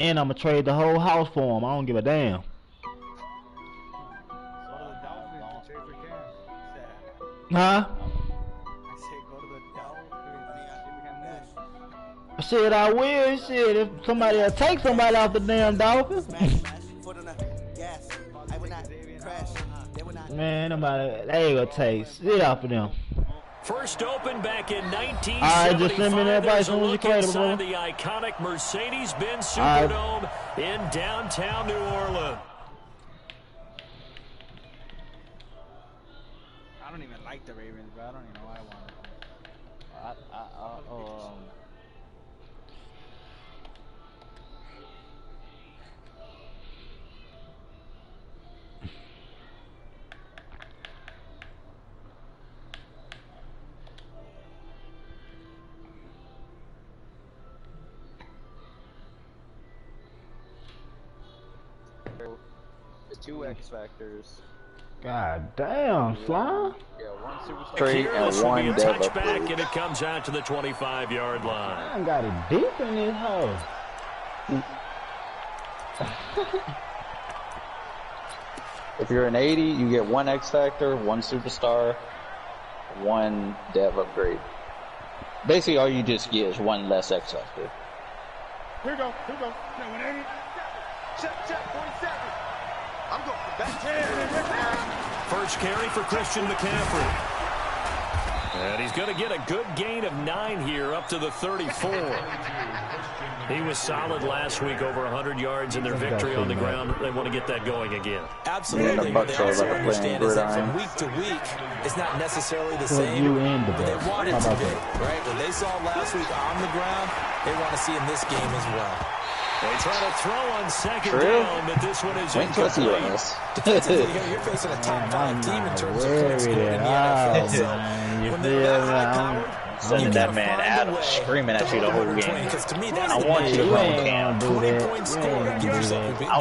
And I'm gonna trade the whole house for him. I don't give a damn. Huh? Shit, I will. Shit, if somebody will take somebody off the damn Dolphins. Man, nobody, they ain't gonna take shit off of them. First opened back in 1975. Alright, just send me that There's advice a look inside bro. the iconic Mercedes-Benz Superdome in downtown New Orleans. I don't even like the Ravens, but I don't even know why I want them. The 2 X factors. God damn, Slime. Yeah, 1 superstar and 1 touchback, and it comes out to the 25-yard line. I got it deep in this hole. If you're an 80, you get 1 X factor, 1 superstar, 1 dev upgrade. Basically, all you just get is 1 less X factor. Here we go. Now 180. Check, 47. I'm going for back. First carry for Christian McCaffrey. And he's going to get a good gain of 9 here, up to the 34. He was solid last week, over 100 yards in their victory on the ground. They want to get that going again. Absolutely. What they also understand is that from week to week, it's not necessarily the same, but they want it to be, right? What they saw last week on the ground, they want to see in this game as well. They try to throw on second down, but this one is incomplete. Defensively, you're facing a top 5 team in terms of points scored in the NFL. So when they're high powered, sending that man Adam screaming at you the whole game. I want you to run with Cam. I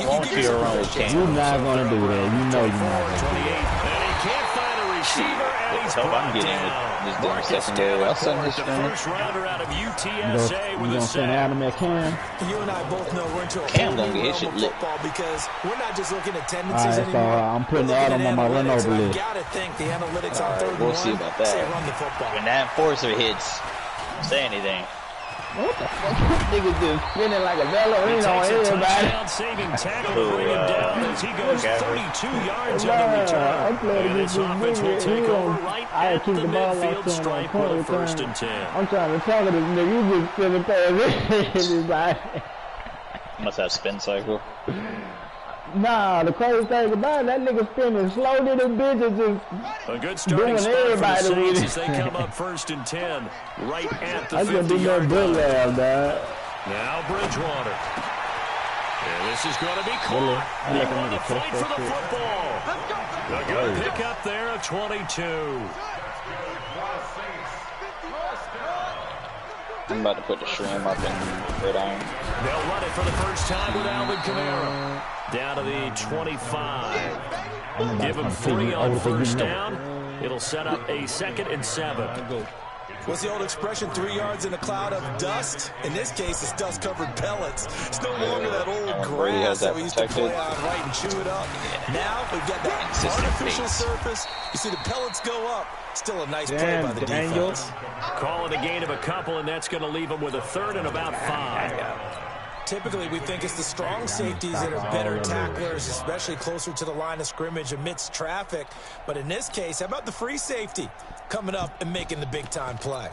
want you to run with Cam. You're not gonna do that. You know you're not gonna do that. And he can't find a receiver, and he's brought down. This secondary. I'll send his the first rounder out of UTSA with a sack. Adam at Cam. You and I both know we're into a Cam whole gonna new get his realm shit of football because we're not just looking at tendencies Alright, so anymore. I'm putting Adam on my run over list. You gotta think the analytics on third we'll and see one about that. say run the football. When that enforcer hits, say anything. What the fuck? This nigga just spinning like a ballerina on everybody. Touchdown-saving tackle to bring him down as he goes 32 yards on the return. And this offense will take over right at the midfield stripe with a 1st and 10. I'm trying to talk to this nigga. You just spinning past it. Must have spin cycle. Nah, the crazy thing about it, that nigga spinning slow to the bitches just a good starting spot for the Saints as they come up 1st and 10 right at the 50-yard line. Now Bridgewater. And this is going to be caught. They want to fight for the football. A good pick up there of 22. I'm about to put the shrimp up in gridiron. They'll run it for the first time with Alvin Kamara. Down to the 25. Give him 3 on 1st down. It'll set up a 2nd and 7. What's the old expression, 3 yards in a cloud of dust? In this case, it's dust-covered pellets. It's no longer that old grass that we used to play on, right, and chew it up. Now we've got that artificial surface. You see the pellets go up. Still a nice play by the defense. Calling a gain of a couple, and that's going to leave them with a 3rd and about 5. Typically, we think it's the strong safeties that are better tacklers, especially closer to the line of scrimmage amidst traffic. But in this case, how about the free safety coming up and making the big-time play?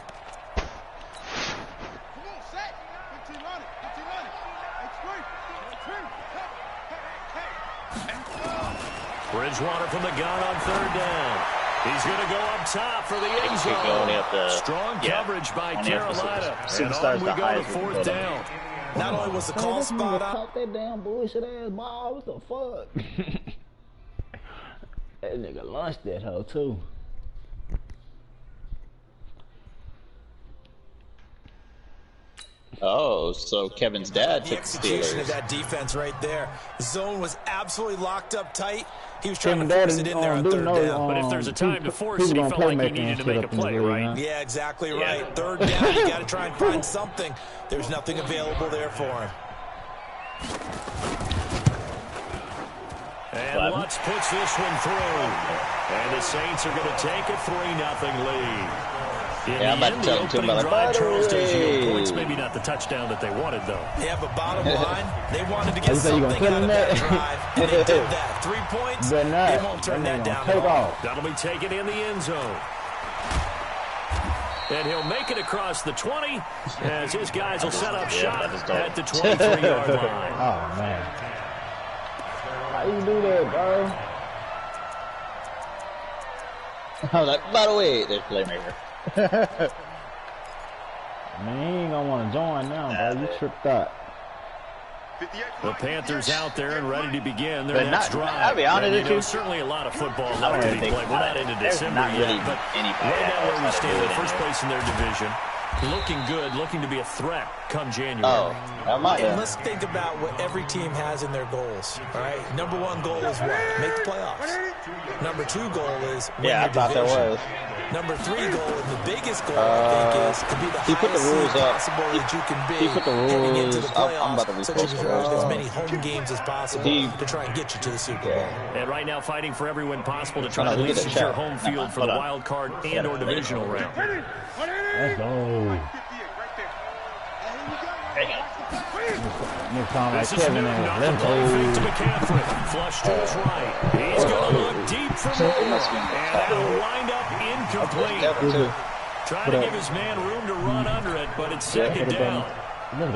Bridgewater from the gun on 3rd down. He's going to go up top for the end zone. Strong coverage by Carolina. And on we go to 4th down. Not only was the call spot up. Caught that damn bullshit ass ball. What the fuck? That nigga launched that hoe too. Oh, so Kevin's dad took the execution of that defense right there. The zone was absolutely locked up tight. He was trying to force it in there on 3rd down. But if there's a time to force it, he felt like he needed to make a play, right? Yeah, exactly right. 3rd down, you got to try and find something. There's nothing available there for him. Lutz puts this one through. And the Saints are going to take a 3-0 lead. Yeah, I'm about to tell him too about drive, Charles, to zero points. Maybe not the touchdown that they wanted, though. Yeah, but bottom line, they wanted to get something out of that drive, and they did that. 3 points, they won't turn that down at all. That'll be taken in the end zone. And he'll make it across the 20 as his guys will set up shop at the 23-yard line. Oh, man. How you do that, bro? I was like, by the way, there's playmaker. Man, he ain't gonna want to join now, bro. You tripped up. The Panthers out there and ready to begin their next drive. I'll be honest with you. Certainly a lot of football left to be played. We're not into December yet, but right now where we stand in first place in their division, looking good, looking to be a threat come January. Oh, and let's think about what every team has in their goals. All right, number 1 goal is what? Make the playoffs. Number 2 goal is win your division. There was. Number 3 goal, and the biggest goal, I think, is to be the highest seed possible that you can be heading into the playoffs, so that you can win as many home games as possible to try and get you to the Super Bowl. And right now fighting for every win possible to try to at least secure home field for the wild card and or divisional round. Let's go. This is Newton off the play fake to McCaffrey. Flush to his right. He's going to look deep for more. And that'll wind up incomplete. Trying to give his man room to run under it, but it's second down. What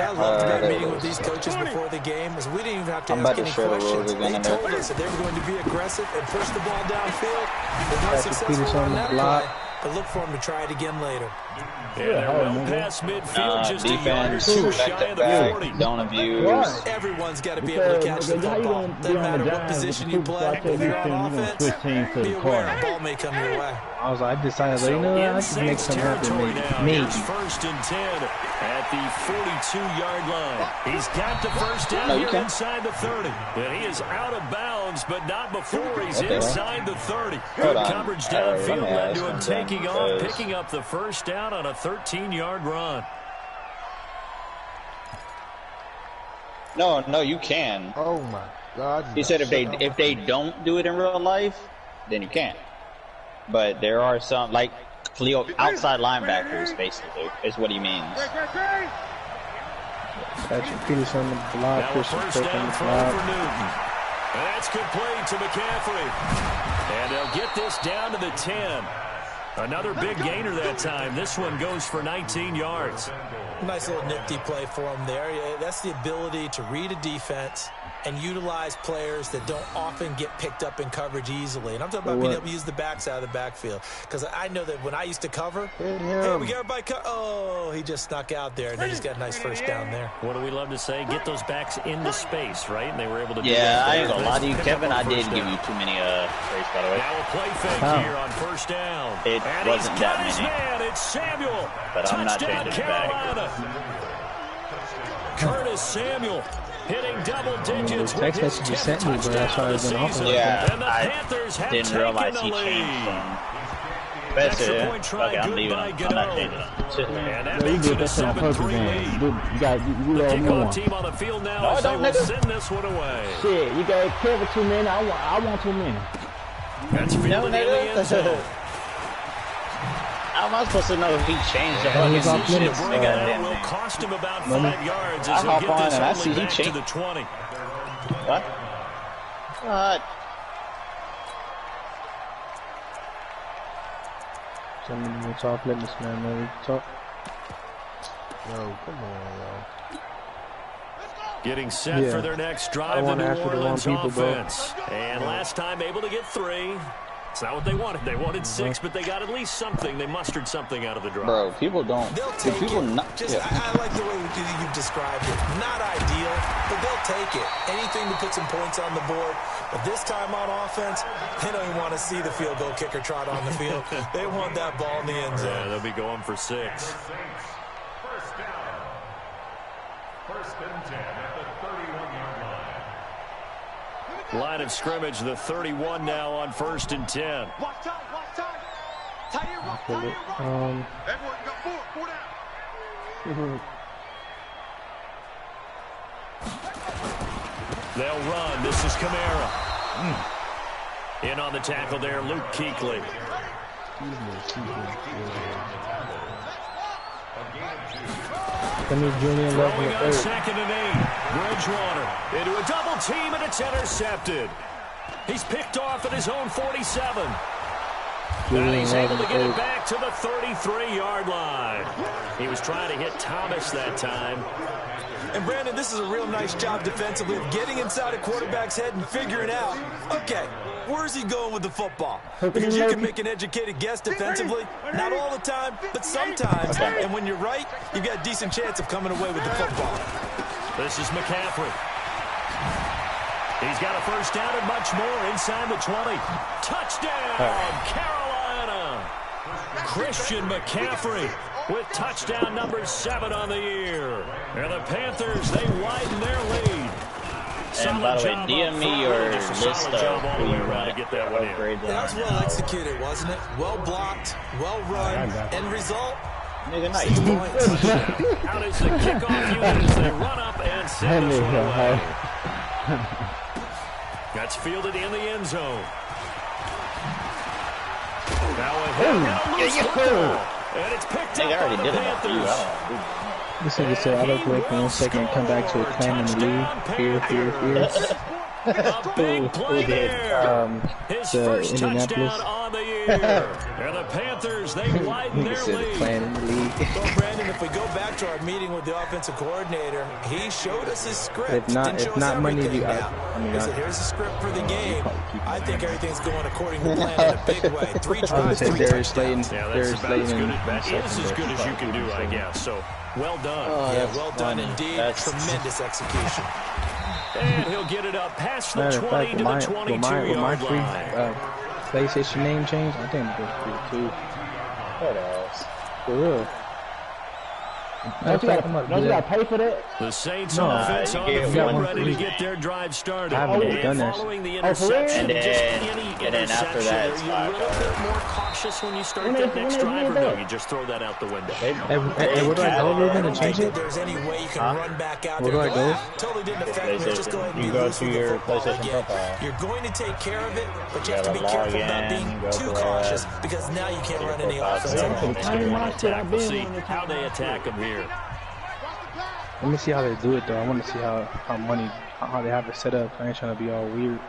I loved about meeting with these coaches before the game is we didn't even have to ask any questions. They told us that they were going to be aggressive and push the ball downfield. They're not successful on that play, but look for them to try it again later. Yeah, well past midfield, just defense, a yard or two shy of the 40. Don't abuse. Everyone's got to be able to catch the football. Doesn't matter what position you play. If you're on offense, be aware the ball may come your way. I was like, I decided, you know, I can make some happen. Maybe. First and 10 at the 42-yard line. He's got the first down here inside the 30. And he is out of bounds, but not before he's inside the 30. Good coverage downfield led to him taking off, picking up the first down on a 13-yard run. No, you can. Oh my God! He said if they don't do it in real life, then you can't. But there are some like outside linebackers, basically, is what he means. Patrick Peterson, the block, Christian first down throw for Newton. And that's complete to McCaffrey. And they'll get this down to the 10. Another big gainer that time. This one goes for 19 yards. Nice little nifty play for him there. That's the ability to read a defense and utilize players that don't often get picked up in coverage easily. And I'm talking about being able to use the backs out of the backfield. Because I know that when I used to cover, hey, we got everybody oh, he just snuck out there, and they just got a nice first down there. What do we love to say? Get those backs into space, right? And they were able to do that. Yeah, I ain't gonna lie to you, Kevin. I did give you too many sprays, by the way. Now a play fake here on first down. It wasn't that many. Man, it's Samuel. But I'm not changing it back. Curtis Samuel hitting double digits. Text message you sent me, but that's why I was off. Yeah, I didn't realize he changed from. Okay, I'm leaving. I'm not changing it. You did that on purpose, man. You got you all more. Team on the field now as they will send this one away. Shit, you got Kevin too many. I want too many. That's fielded in the end zone. How am I supposed to know if he changed the fucking shit? Will cost him about 5 yards as he'll get this only back to the 20. What? What? Send me the top limits, man. Top. Yo, come on, yo. Getting set for their next drive, the New Orleans offense. And last time able to get 3. It's not what they wanted. They wanted 6, but they got at least something. They mustered something out of the drive. Bro, people don't. They'll take people it. Not, I like the way you've described it. Not ideal, but they'll take it. Anything to put some points on the board. But this time on offense, they don't even want to see the field goal kicker trot on the field. They want that ball in the end zone. Yeah, they'll be going for 6. First down. First and 10 at the 31-yard line. Line of scrimmage, the 31 now on first and 10. Watch time. Tight end, rock, Everyone, you got 4 down. They'll run. This is Kamara. In on the tackle there, Luke Kuechly. Going on 2nd and 8. Bridgewater into a double team, and it's intercepted. He's picked off at his own 47. And he's able to get it back to the 33-yard line. He was trying to hit Thomas that time. And Brandon, this is a real nice job defensively of getting inside a quarterback's head and figuring out, okay, where's he going with the football? Because you can make an educated guess defensively, not all the time, but sometimes. And when you're right, you've got a decent chance of coming away with the football. This is McCaffrey. He's got a first down and much more inside the 20. Touchdown, Carolina! Christian McCaffrey with touchdown number 7 on the year. And the Panthers, they widen their lead. And by the way, DM me your list of who you want to get that one in. That was well executed, wasn't it? Well blocked, well run. End result, 6 points. Out is the kickoff unit as they run up and send this one away. That's fielded in the end zone. Now a loose football. And it's picked up by the Panthers. This nigga said, I don't break for 1 second and come back to a claim in the league. Fear. A big play there. His first touchdown on the year. And the Panthers, they widen their lead. Well, Brandon, if we go back to our meeting with the offensive coordinator, he showed us his script. If not money, he said, here's the script for the game. I think everything's going according to plan in a big way. 3 drives, 3 touchdowns. Yeah, that's about as good as you can do, I guess. So, well done. Well done indeed. Tremendous execution. And he'll get it up past the 20 to the 22-yard line. PlayStation name change, I think it's pretty cool. What else? For real. Don't you got to pay for that? The Saints offense on the field ready to get their drive started. I haven't done that. Following the interception, and then after that, are you a little bit more cautious when you start that next drive, or no? You just throw that out the window? Hey, where do I go, Ruben, to change it? There's any way you can run back out there. Where do I go? Totally didn't affect me. Just go ahead and you go to your PlayStation profile. You're going to take care of it, but you have to be careful about being too cautious because now you can't run any offense. We'll see how they attack them here. Let me see how they do it, though. I want to see how they have it set up. I ain't trying to be all weird.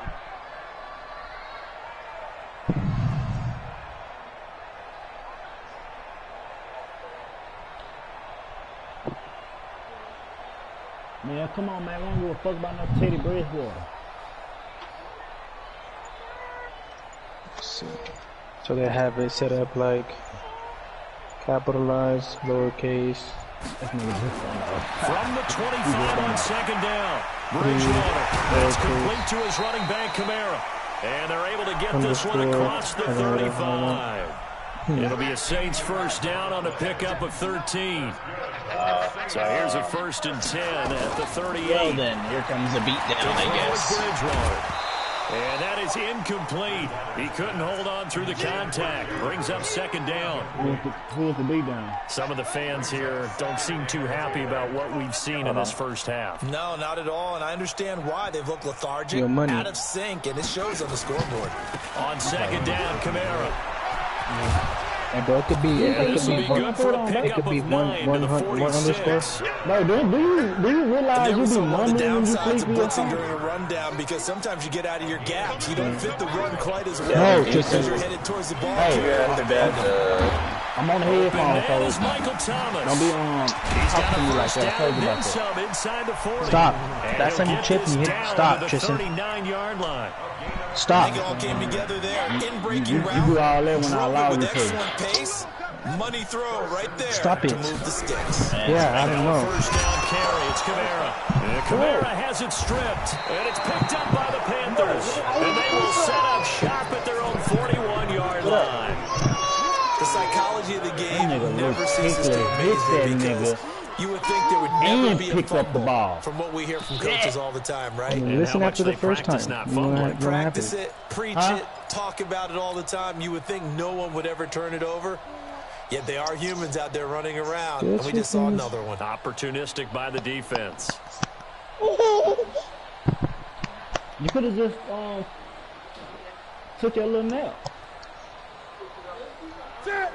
Man, come on, man. We don't give a fuck about no Teddy Bridgewater. Let's see. So they have it set up like capitalized, lowercase. From the 25 on 2nd down, Bridgewater. That's complete to his running back, Kamara. And they're able to get this one across the 35. It'll be a Saints first down on a pickup of 13. So here's a 1st and 10 at the 38. Well then, here comes the beatdown, I guess. Bridgewater. And that is incomplete. He couldn't hold on through the contact. Brings up 2nd down. Who was the beat down? Some of the fans here don't seem too happy about what we've seen in this first half. No, not at all, and I understand why. They've looked lethargic, out of sync, and it shows on the scoreboard. On 2nd down, Kamara. And bro, it could be one underscore. No, do you realize you be mumbling when you sleep in your during a rundown because sometimes you get out of your gaps. You don't fit the run quite as well because you're headed towards the ball. I'm on the headphones, folks. Michael Thomas. Don't be talking to me like that. Crazy about that. Inside the 40. Stop. That's how you chip me. Stop, Tristan. 39-yard line. Stop. They all came together there in breaking route. You do all that when I allow you to. Pace, money throw right there. Stop it. To move the sticks. Yeah, I don't know. First down carry. It's Kamara. Kamara has it stripped, and it's picked up by the Panthers. And they will set up shop at their own 41-yard line. The psychology of the game never ceases to amaze me because you would think there would never be a fumble from what we hear from coaches all the time, right? Listen after the first time. Practice it, preach it, talk about it all the time. You would think no one would ever turn it over. Yet they are humans out there running around, and we just saw another one. Opportunistic by the defense. You could have just took your little nap.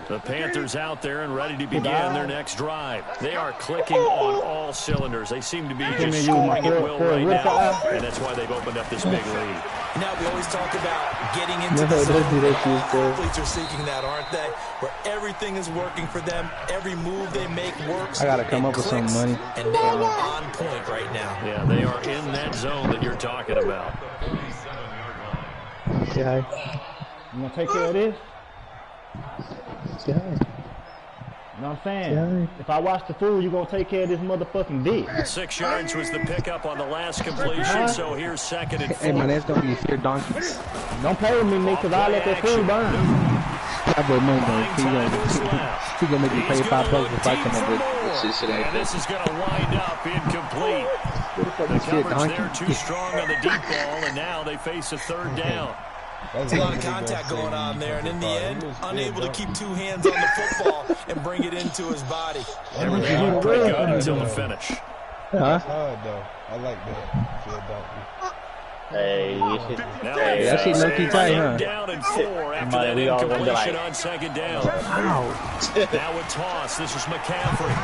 The Panthers out there and ready to begin their next drive. They are clicking on all cylinders. They seem to be just scoring at will right now, and that's why they've opened up this big lead. Now, we always talk about getting into the zone. Athletes are seeking that, aren't they? Where everything is working for them. Every move they make works. I got to come up with some money. And they are on point right now. Yeah, they are in that zone that you're talking about. Yeah. You want to take care of this? Yeah. You know what I'm saying? Yeah. If I watch the food, you're going to take care of this motherfucking dick. 6 yards was the pickup on the last completion, so here's 2nd and 4. Hey, man, that's going to be a fair donkey. Don't play with me, Nick, because I let that food burn. I bet money, though. He's going to make me pay $5 if I come up with this. And this is going to wind up incomplete. The coverage there too strong on the deep ball, and now they face a 3rd down. There's a lot of contact going on there, and in the end, unable to keep 2 hands on the football and bring it into his body. Everything looked pretty good until the finish. Huh? I like that. Hey. Hey, that's low-key tight, huh? Down and 4 after that incompletion on 2nd down. Now a toss. This is McCaffrey.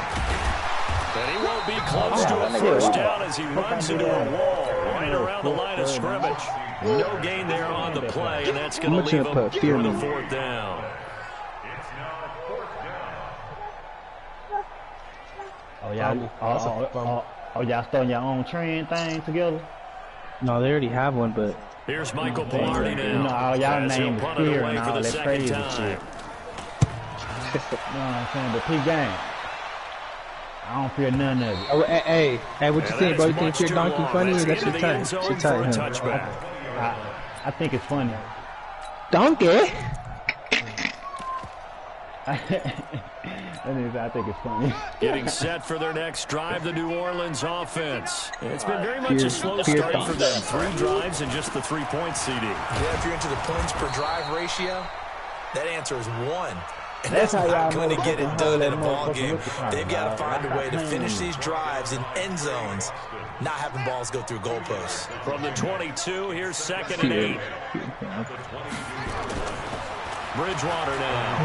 And he won't be close to a 1st down as he runs into a wall right around the line of scrimmage. No gain there on the play, and that's going to leave him with a 4th down. Y'all starting your own train thing together? No, they already have one, but... Here's Michael Pilardi now. You know, all y'all names punt fear away and for all the that 2nd crazy time. shit. You know what I'm saying? The P-game. I don't fear none of it. Oh, hey, what you think, bro? You think your donkey funny or that shit tight? Shit tight, huh? I think it's funny. Donkey? I think it's funny. Getting set for their next drive, the New Orleans offense. It's been very much a slow start for them. 3 drives and just the 3 points, CD. Yeah, if you're into the points per drive ratio, that answer is 1. And That's that's how not y'all going to get it done in a ball game. motherfucker. They've got to find a way to finish these drives in end zones, not having balls go through goalposts. From the 22, here's 2nd and 8. Bridgewater now.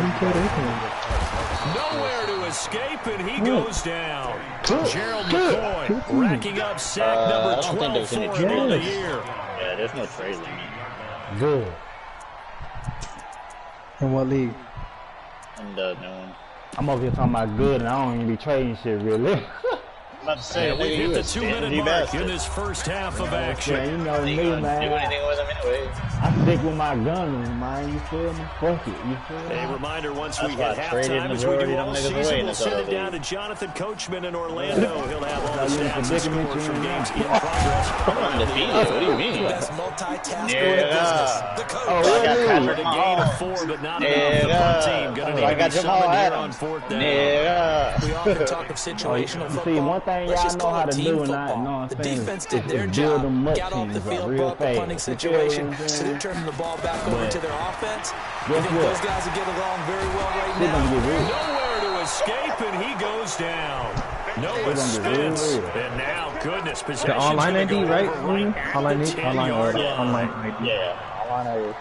Nowhere to escape, and he goes down. Gerald McCoy racking up sack number 12 for him on the year. Yeah, there's no trade limit. Good. In what league? And noon. I'm over here talking about good, and I don't even be trading shit, really. I'm about to say, and we've hit the 2-minute mark in this first half of action. Yeah, you know me, man. Do anything with him anyway. I stick with my gun, man. You feel me? Fuck it. You feel me? A reminder, once we That's hit why I traded halftime, as we do majority all of them niggas season, away in we'll this send other it down to league. Jonathan Coachman in Orlando. He'll have all the stats and scores from games in I'm progress. undefeated. What do you mean? Best multitasker in the business. The coach. I got For Patrick a gain of 4, but not enough. The punt team going to need to be summoned here on 4th down. We often talk of situational football. See, one thing Let's y'all just know call how it to team do, and I football. know what The I'm saying. defense did is their build them job, up got off the teams up field, real brought the fast. punting You feel situation, what I'm so saying? they're turning the ball back over to their offense. I Guess think what? those guys will get along very well right They're gonna now. get real. Nowhere to escape, and he goes down. Noah Spence. And now, goodness, possession's The online going to ID, go right? over right at Online the ID? 10-yard line. Online ID. Yeah, online ID.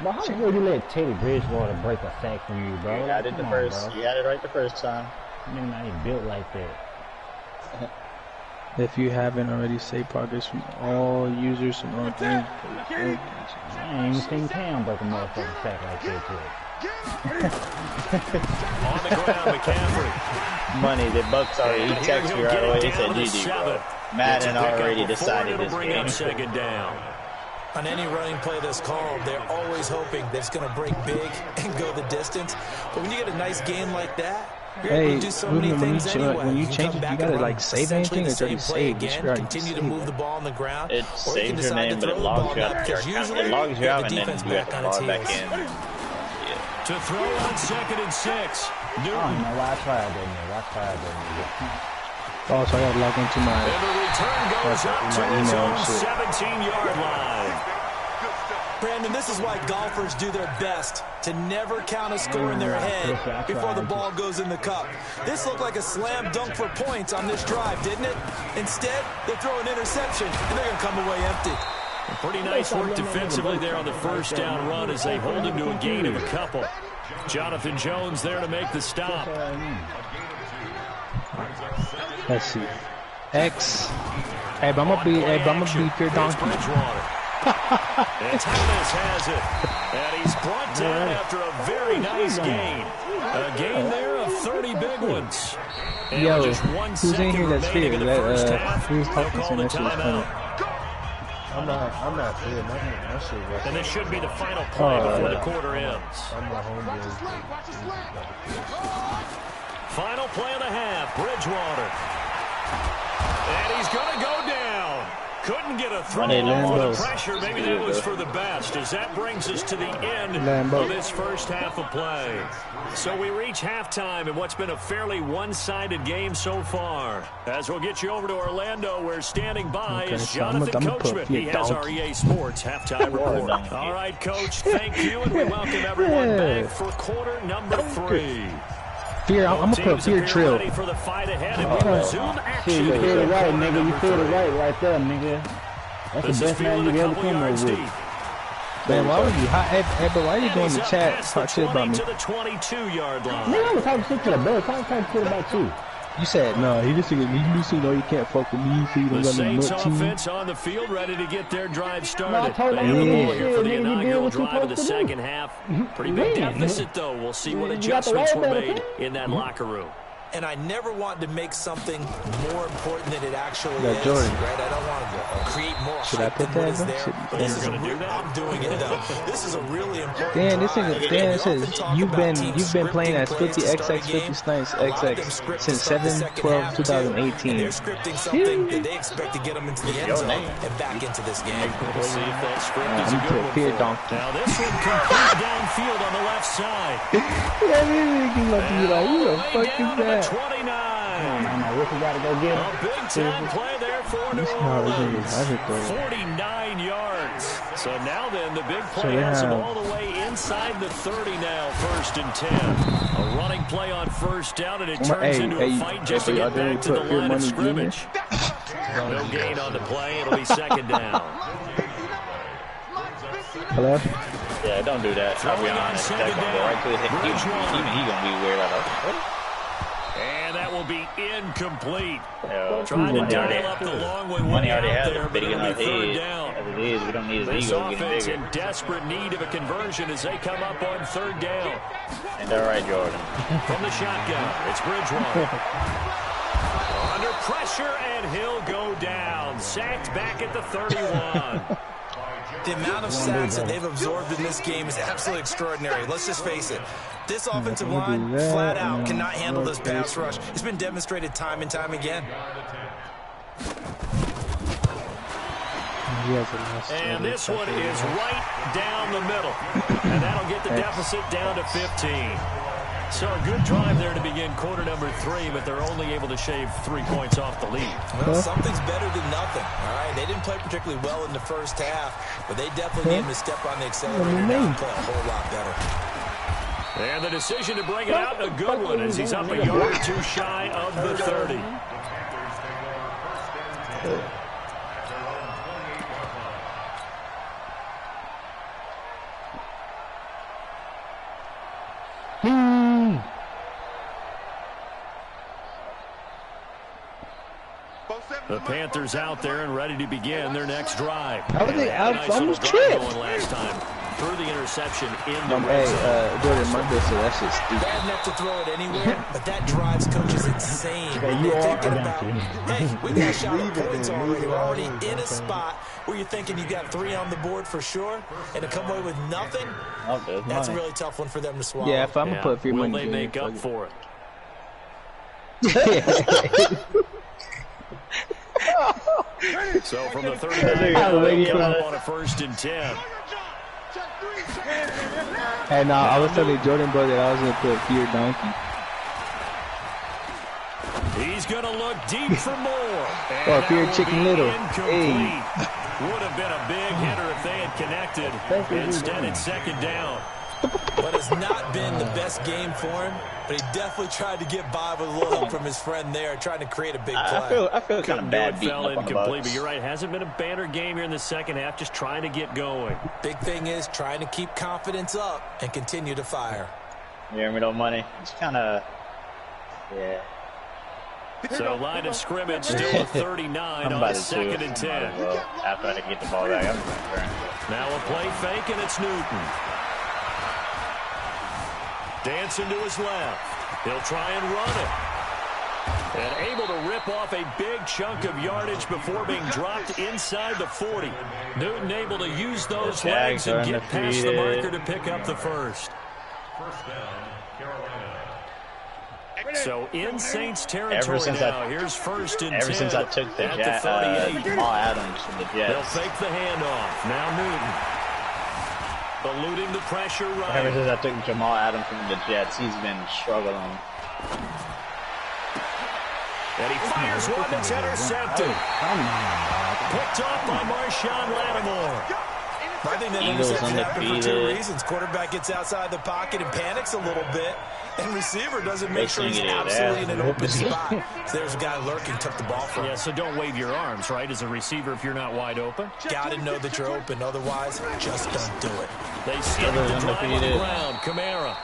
But how the hell you let Teddy Bridgewater break a sack from you, bro? You had it Come the on, first. bro. You had it right the first time. Nigga not even built like that. If you haven't already, say progress from all users from all things. I ain't even seen Cam break a motherfucking sack like that yet. On the ground, McCaffrey. Money, the Bucks already. He texted me right away. He said, GG, bro. Madden already decided this bring up game. 2nd down. On any running play that's called, they're always hoping that it's going to break big and go the distance. But when you get a nice game like that, you're able to do so many things anyway. When you can change come it, back you gotta and like run save essentially anything. the It's already same play saved. again, continue to move the ball on the ground. It or you can saves your decide name, to but it throw the ball logs you out back of your because account. usually It logs you get out, the and then defense you have back to on its log back heels. in. To throw on 2nd and 6. I don't Newton. know why I tried that nigga. Oh, so I gotta log into my. And the return goes up to his own 17-yard line. Brandon, this is why golfers do their best to never count a score in their head before the ball goes in the cup. This looked like a slam dunk for points on this drive, didn't it? Instead, they throw an interception, and they're going to come away empty. Pretty nice work defensively there on the first down run as they hold him to a gain of a couple. Jonathan Jones there to make the stop. Let's see. X. Hey, but I'm gonna beat your donkey. And Thomas has it. And he's brought down after a very nice gain. A gain there of 30 big ones. And yo, just 1 who's second in here that's remaining feared? in the first half, Who's they'll talking call to the that shit is funny. timeout. I'm not feared. That shit was. And this should be the final play before the quarter ends. I'm not home Final play of the half, Bridgewater. And he's going to go down. Couldn't get a throw off with the pressure. Maybe that was for the best, as that brings us to the end of this first half of play. So we reach halftime in what's been a fairly one-sided game so far. As we'll get you over to Orlando, where standing by is Jonathan Coachman. He has our EA Sports halftime report. All right, Coach, thank you, and we welcome everyone back for quarter number 3. Fear, I'm gonna put Fear Trill. For the fight ahead, and we'll resume action. You feel it right, nigga. You feel it right there, nigga. That's the best man you ever come up with. Man, why would you? Hey, but why are you doing the chat? Talk shit about me. To the 22-yard line. Nigga, I was talking shit to the Bears. I was talking shit about you. You said no. He just said you can't fuck with me. So you don't The got no Saints nut team. offense on the field, ready to get their drive started. No, I told they him have the yeah. ball here for the Nigga, you did inaugural what you drive of the supposed to do. second half. Pretty big deficit, though. We'll see what You got the adjustments right were back, made in that locker room. And I never want to make something more important than it actually is. Jordan. Right? I don't want to create more Should I hype put than what that? is there. But this is You're gonna do that? I'm doing it though. This is a really important Dan, this drive. is Dan We says often talk you've about been teams playing as scripting 50 plays to start a XX game. 50 Snipes A lot of them XX script to since start the second 7/12 half, too. 2018. And they're scripting something that they expect to get them into the end zone and back into this game. We'll see if that script is a I'm good one Fear for them. Donkey. Now this one complete downfield on the left side. Yeah, man, you look like who the fuck is Down to the that? 29. Nah, Ricky gotta go get him. A big time play there for New Orleans. 49 yards. So now then, the big play has him all the way inside the 30 now, 1st and 10. A running play on first down, and it turns into a fight just to get back to the line of scrimmage. No gain on the play. It'll be 2nd down. Hello? Yeah, don't do that. I'll be honest. That gonna go right to his head. Even he gonna be weird out of it. And that will be incomplete. Yeah, Trying to dial up the long way money way already out has there, it but big it'll enough be 3rd head. down. As it is, we don't need his This ego getting offense bigger. in desperate need of a conversion as they come up on 3rd down. And all right, Jordan. From the shotgun, it's Bridgewater. Under pressure, and he'll go down. Sacked back at the 31. The amount of sacks that they've absorbed in this game is absolutely extraordinary. Let's just face it. This offensive line, flat out, cannot handle this pass rush. It's been demonstrated time and time again. And this one is right down the middle. And that'll get the deficit down to 15. So a good drive there to begin quarter number 3, but they're only able to shave 3 points off the lead. Well, something's better than nothing, all right? They didn't play particularly well in the first half, but they definitely need to step on the accelerator now and play a whole lot better. And the decision to bring it out, a good one, as he's up a yard or two shy of the 30. The Panthers out there and ready to begin their next drive. I was almost tripped. Last time through the interception in the red zone. Hey, Jordan, my bill said that shit's stupid. Bad enough to throw it anywhere, but that drives coaches insane. They're thinking about, hey, we got a shot at points already. We're already in a spot where you're thinking you got 3 on the board for sure, and to come away with nothing, that's a really tough one for them to swallow. Yeah, if I'm gonna put Fear money, will they make up for it? So from the 39, come up on a 1st and 10. Hey, no, I was telling Jordan, bro, that I was gonna put Fear Donkey. He's gonna look deep for more. Or Fear Chicken Little. Hey. Would have been a big hitter if they had connected. Instead, it's 2nd down. But it's not been the best game for him, but he definitely tried to get by with a little help from his friend there, trying to create a big play. I feel kind of bad beating up on the Bucks. But you're right, hasn't been a banner game here in the second half, just trying to get going. Big thing is trying to keep confidence up and continue to fire. You hear me, though, money? It's kind of, yeah. So line of scrimmage still at 39 on 2nd and 10. After I get the ball back, I'm going to turn. Now a play fake, and it's Newton. Dancing to his left. He'll try and run it. And able to rip off a big chunk of yardage before being dropped inside the 40. Newton able to use those legs and get past the marker to pick up the first. First down, Carolina. So in Saints territory now, here's 1st and 10. Ever since I took the Jamal Adams from the Jets. They'll fake the handoff. Now Newton. Eluding the pressure right. Ever since I took Jamal Adams from the Jets, he's been struggling. And he fires one that's intercepted. Picked off by Marshawn Lattimore. I think that interception happened for 2 reasons. Quarterback gets outside the pocket and panics a little bit. And receiver doesn't make sure he's absolutely in an open spot. So there's a guy lurking, took the ball from him. Yeah, so don't wave your arms, right, as a receiver if you're not wide open. Got to know that you're open. Otherwise, just don't do it. They start the drive on the ground. Kamara.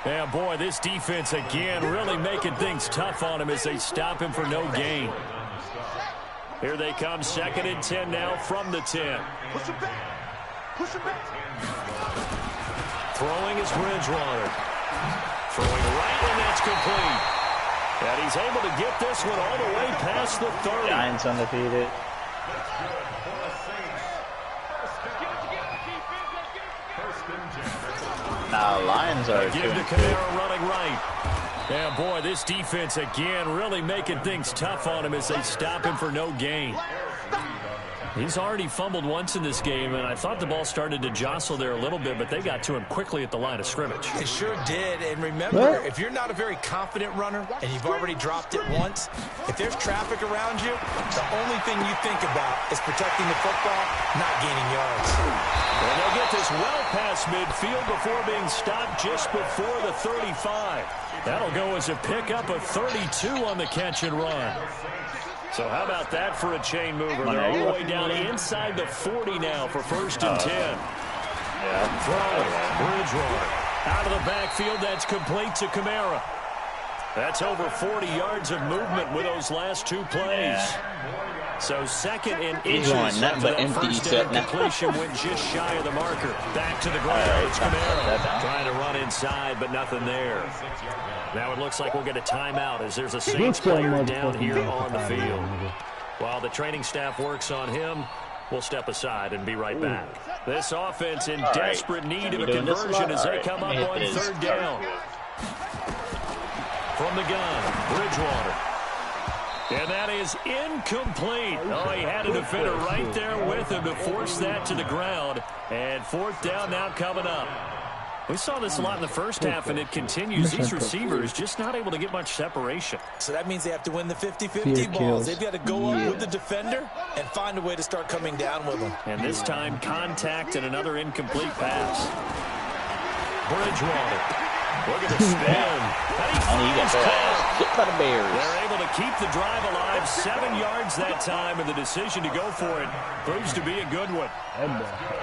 Yeah, boy, this defense again really making things tough on him as they stop him for no gain. Here they come, 2nd and 10 now from the 10. Throwing is Bridgewater. Throwing right, and that's complete. And he's able to get this one all the way past the 30. Giants undefeated. Now Lions are give to Kamara running right. Yeah, boy, this defense again really making things tough on him as they stop him for no gain. He's already fumbled once in this game, and I thought the ball started to jostle there a little bit, but they got to him quickly at the line of scrimmage. They sure did, and remember, if you're not a very confident runner and you've already dropped it once, if there's traffic around you, the only thing you think about is protecting the football, not gaining yards. And they'll get this well past midfield before being stopped just before the 35. That'll go as a pickup of 32 on the catch and run. So how about that for a chain mover? They're all the way down inside the 40 now for 1st and 10. Yeah. Throwing. Bridgewater. Out of the backfield, that's complete to Kamara. That's over 40 yards of movement with those last 2 plays. So 2nd and inches after that first down completion went just shy of the marker. Back to the ground. It's Kamara trying to run inside, but nothing there. Now it looks like we'll get a timeout as there's a Saints player down here on the field. While the training staff works on him, we'll step aside and be right back. This offense in desperate need of a conversion as they come up on 3rd down. From the gun, Bridgewater. And that is incomplete. Oh, he had a defender right there with him to force that to the ground. And 4th down now coming up. We saw this a lot in the first half, and it continues. These receivers just not able to get much separation. So that means they have to win the 50-50 balls. They've got to go up with the defender and find a way to start coming down with them. And this time, contact and another incomplete pass. Bridgewater. Look at the spin. They're able to keep the drive alive. 7 yards that time, and the decision to go for it proves to be a good one.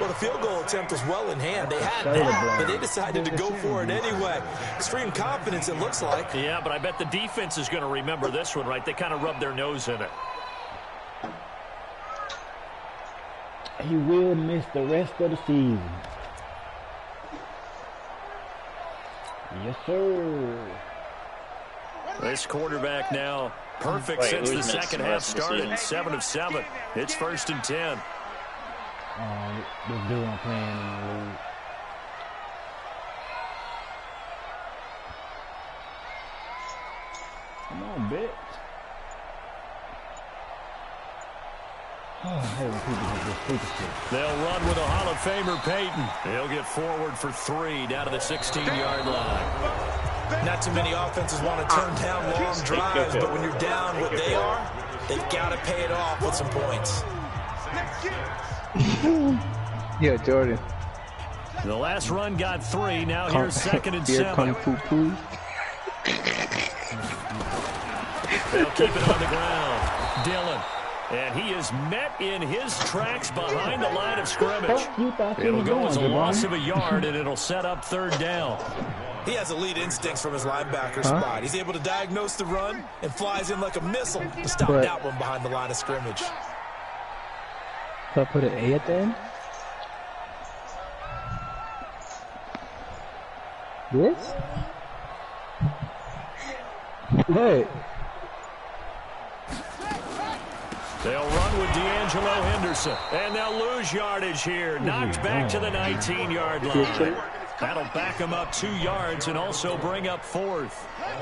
Well, the field goal attempt was well in hand. They had that, but they decided to go for it anyway. Extreme confidence, it looks like. Yeah, but I bet the defense is going to remember this one, right? They kind of rubbed their nose in it. He will miss the rest of the season. Yes, sir. This quarterback now perfect since the second half started. 7 of 7. It's 1st and 10. This dude I'm playing in the league. Come on, bitch. Oh, I hate when people do this stupid shit. They'll run with a Hall of Famer, Peyton. He'll get forward for 3 down to the 16-yard line. Not too many offenses want to turn down long drives, but when you're down what they are, they've got to pay it off with some points. Yeah, Jordan. The last run got 3. Now here's 2nd and 7. They'll keep it on the ground. Dillon. And he is met in his tracks behind the line of scrimmage. It'll go as a loss of a yard, and it'll set up 3rd down. He has elite instincts from his linebacker spot. He's able to diagnose the run and flies in like a missile to stop that one behind the line of scrimmage. So I put an A at the end? This? Hey. They'll run with D'Angelo Henderson, and they'll lose yardage here. Knocked back to the 19-yard line. That'll back them up 2 yards and also bring up 4th.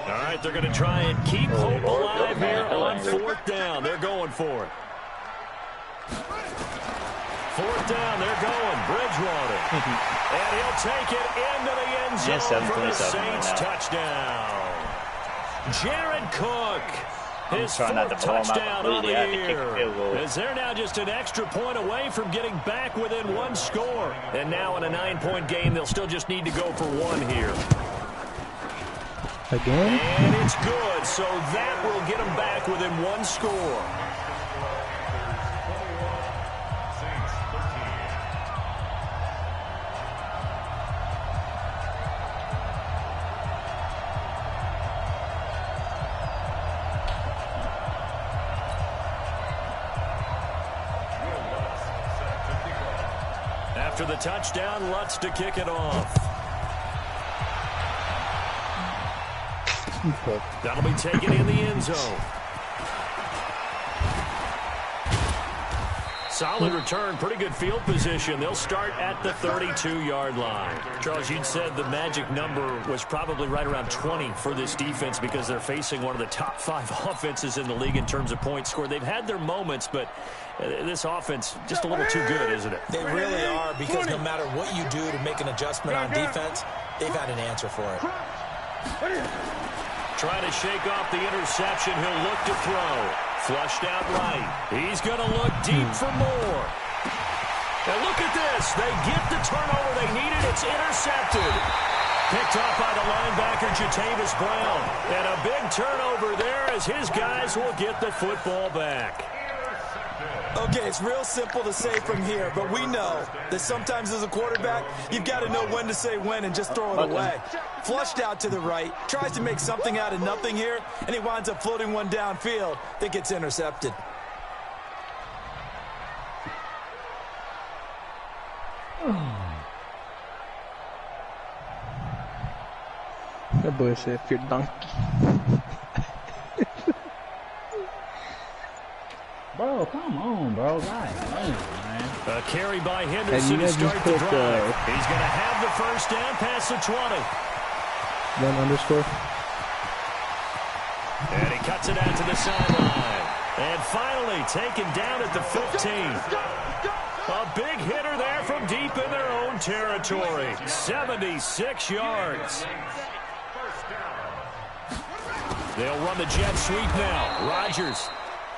All right, they're going to try and keep hope alive here on 4th down. They're going for it. 4th down, they're going. Bridgewater. And he'll take it into the end zone for the Saints touchdown. Jared Cook. His 4th touchdown on the year. As they're now just an extra point away from getting back within 1 score. And now in a 9-point game, they'll still just need to go for 1 here. Again? And it's good, so that will get them back within 1 score. After the touchdown, Lutz to kick it off. That'll be taken in the end zone. Solid return, pretty good field position. They'll start at the 32-yard line. Charles, you'd said the magic number was probably right around 20 for this defense because they're facing one of the top 5 offenses in the league in terms of points scored. They've had their moments, but this offense just a little too good, isn't it? They really are, because no matter what you do to make an adjustment on defense, they've had an answer for it. Trying to shake off the interception. He'll look to throw. Flushed out right. He's going to look deep for more. And look at this. They get the turnover they needed. It's intercepted. Picked off by the linebacker, Jatavis Brown. And a big turnover there as his guys will get the football back. Okay, it's real simple to say from here, but we know that sometimes as a quarterback, you've got to know when to say when and just throw it away. Flushed out to the right, tries to make something out of nothing here, and he winds up floating one downfield that gets intercepted. That boy said, "If you're donkey." Bro, come on, bro. God damn, man. A carry by Henderson to start the drive. He's going to have the first down past the 20. Then underscore. And he cuts it out to the sideline. And finally taken down at the 15. A big hitter there from deep in their own territory. 76 yards. They'll run the jet sweep now. Rodgers.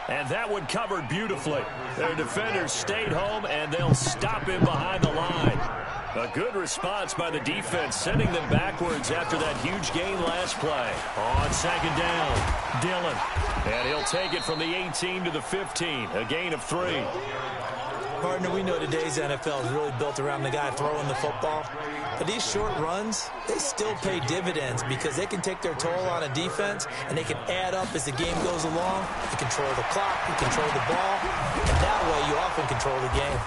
And that one covered beautifully. Their defenders stayed home, and they'll stop him behind the line. A good response by the defense, sending them backwards after that huge gain last play. On 2nd down, Dillon. And he'll take it from the 18 to the 15, a gain of 3. Partner, we know today's NFL is really built around the guy throwing the football. But these short runs, they still pay dividends because they can take their toll on a defense and they can add up as the game goes along. You control the clock, you control the ball, and that way you often control the game.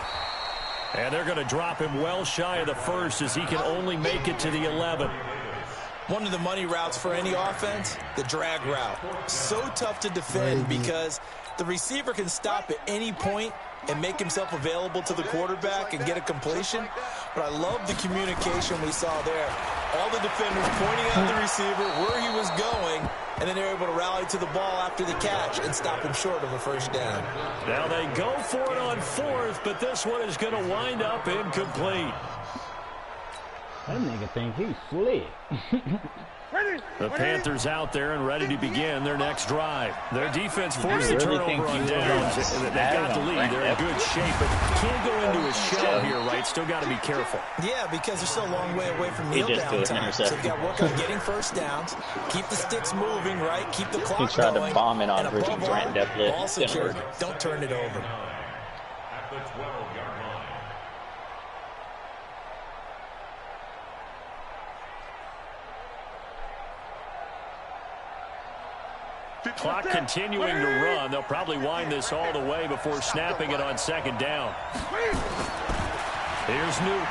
And they're going to drop him well shy of the first as he can only make it to the 11. One of the money routes for any offense, the drag route. So tough to defend because the receiver can stop at any point and make himself available to the quarterback and get a completion. But I love the communication we saw there. All the defenders pointing out the receiver where he was going, and then they're able to rally to the ball after the catch and stop him short of a first down. Now they go for it on 4th, but this one is going to wind up incomplete. That nigga think he's slick. The Panthers out there and ready to begin their next drive. Their defense forced the turnover on downs. They got the lead. They're in good shape, but can't go into a shell here, right? Still got to be careful. Yeah, because they're still a long way away from kneel down time. So they've got to work on getting first downs, keep the sticks moving, right? Keep the clock going. He tried to bomb it on versus Grant Deplett. Ball secured. Don't turn it over. Clock continuing to run. They'll probably wind this all the way before snapping it on second down. Here's Newton.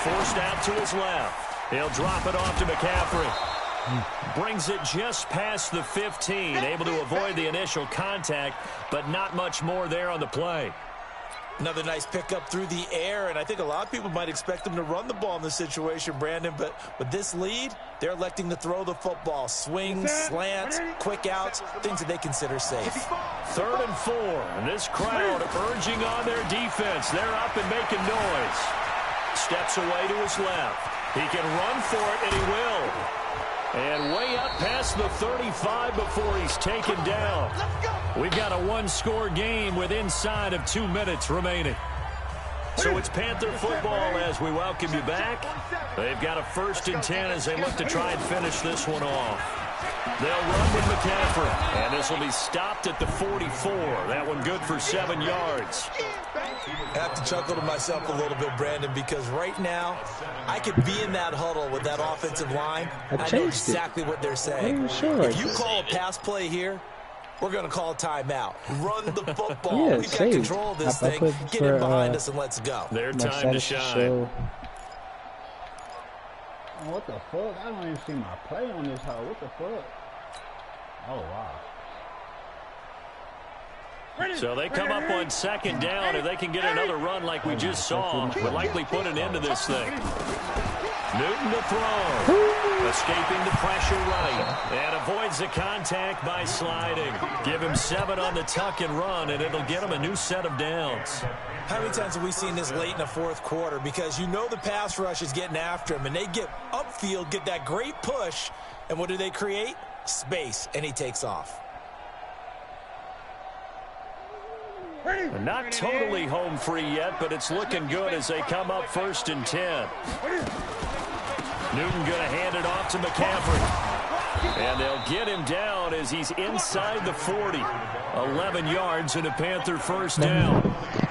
Forced out to his left. He'll drop it off to McCaffrey. Brings it just past the 15. Able to avoid the initial contact, but not much more there on the play. Another nice pickup through the air, and I think a lot of people might expect them to run the ball in this situation, Brandon, but with this lead, they're electing to throw the football. Swings, slants, quick outs, things that they consider safe. 3rd and 4, and this crowd urging on their defense. They're up and making noise. Steps away to his left. He can run for it, and he will. And way up past the 35 before he's taken down. We've got a one-score game with inside of 2 minutes remaining. So it's Panther football as we welcome you back. They've got a 1st and 10 as they look to try and finish this one off. They'll run with McCaffrey, and this will be stopped at the 44. That one good for 7 yards. I have to chuckle to myself a little bit, Brandon, because right now I could be in that huddle with that offensive line. I know exactly what they're saying. If you call a pass play here, we're going to call a timeout. Run the football. Yeah, We've got control of this thing. Get it behind us and let's go. Their time to shine. What the fuck? I don't even see my play on this hoe. What the fuck? Oh, wow. So they come up on second down. If they can get another run like we just saw, we'll likely put an end to this thing. Newton to throw. Escaping the pressure right. And avoids the contact by sliding. Give him 7 on the tuck and run, and it'll get him a new set of downs. How many times have we seen this late in the 4th quarter? Because you know the pass rush is getting after him, and they get upfield, get that great push, and what do they create? Space, and he takes off. Not totally home free yet, but it's looking good as they come up 1st and 10. Newton going to hand it off to McCaffrey. And they'll get him down as he's inside the 40. 11 yards and a Panther 1st down.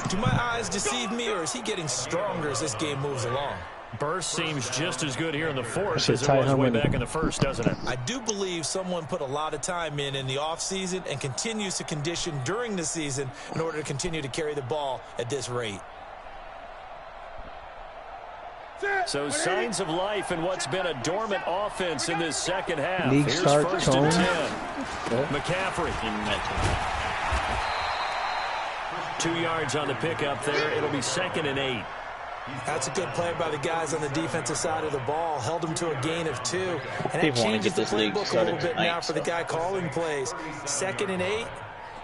Do my eyes deceive me, or is he getting stronger as this game moves along? Burst seems just as good here in the 4th as it was way back in the 1st, doesn't it? I do believe someone put a lot of time in the offseason and continues to condition during the season in order to continue to carry the ball at this rate. So signs of life in what's been a dormant offense in this second half. League Here's start 1st and 10. McCaffrey. 2 yards on the pickup there. It'll be 2nd and 8. That's a good play by the guys on the defensive side of the ball. Held them to a gain of 2. And that changes the playbook a little bit now for the guy calling plays. 2nd and 8.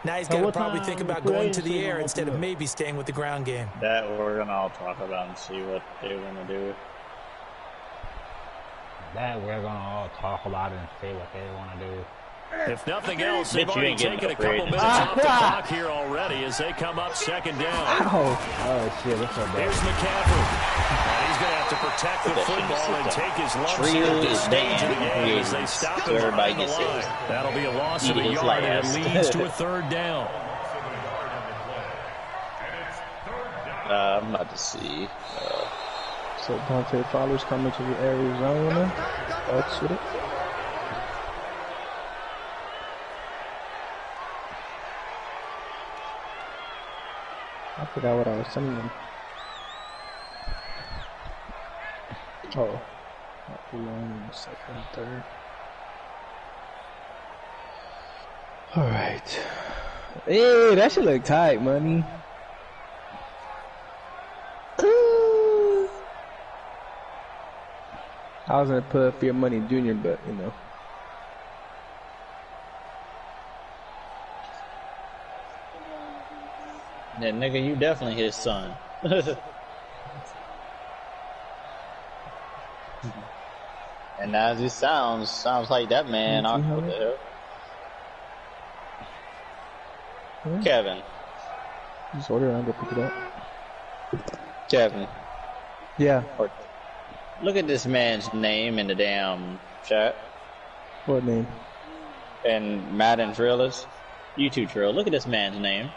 Now he's got to probably think about going to the air instead of maybe staying with the ground game. That we're going to all talk about and see what they're going to do. That we're going to all talk about and see what they want to do. If nothing else, they've already taken a couple minutes off the clock here already as they come up 2nd down. Oh shit, that's so bad. Here's McCaffrey. And he's going to have to protect the football and take his lumps here at this stage of the game as they stop him behind the line. That'll be a loss of a yard, and it leads to a 3rd down. I'm about to see. So Dante Fowler's coming to the Arizona. That's with it. I forgot what I was sending them. Oh. 1 second, 3rd. Alright. Hey, that should look tight, money. I was gonna put up your money junior, but you know. Yeah, nigga, you definitely his son. And as it sounds like that man. What the hell? Hmm? Kevin. Just order it and go pick it up. Kevin. Yeah. Look at this man's name in the damn chat. What name? And Madden Trillers. You too, Trill. Look at this man's name.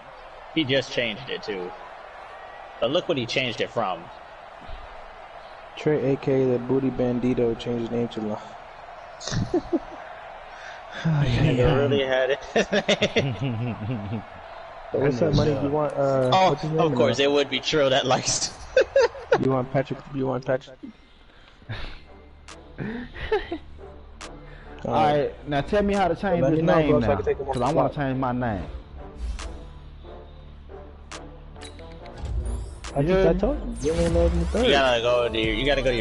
He just changed it too. But look what he changed it from. Trey, aka the Booty Bandito, changed his name to La. He really had it. So what's that money you want? Of course, it would be Trill that likes. You want Patrick? You want Patrick? Alright, now tell me how to change this name now, because I want to change my name. I told you. You gotta go to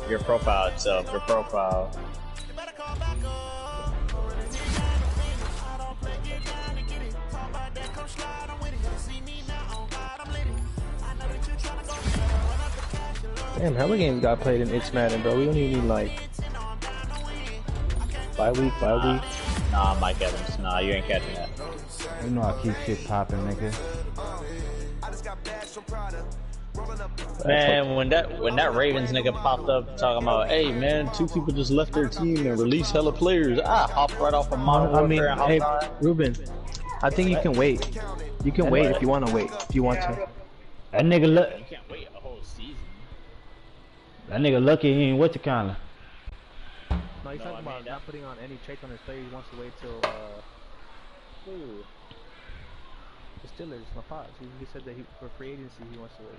your profile itself. Your profile. Damn, how many games got played in It's Madden, bro? We don't even need like bye week. Nah, Mike Evans. Nah, you ain't catching that. You know I keep shit popping, nigga. Man, when that Ravens nigga popped up talking about, hey man, 2 people just left their team and released hella players. I hopped right off of Modern Warfare. Hey, Ruben, I think you can wait. You can wait if you want to wait. If you want to. That nigga look. You can't wait a whole season. That nigga lucky he ain't what you kinda. No, he's talking about not putting on any traits on his player. He wants to wait till the Steelers, my pops. He said that for free agency he wants to wait.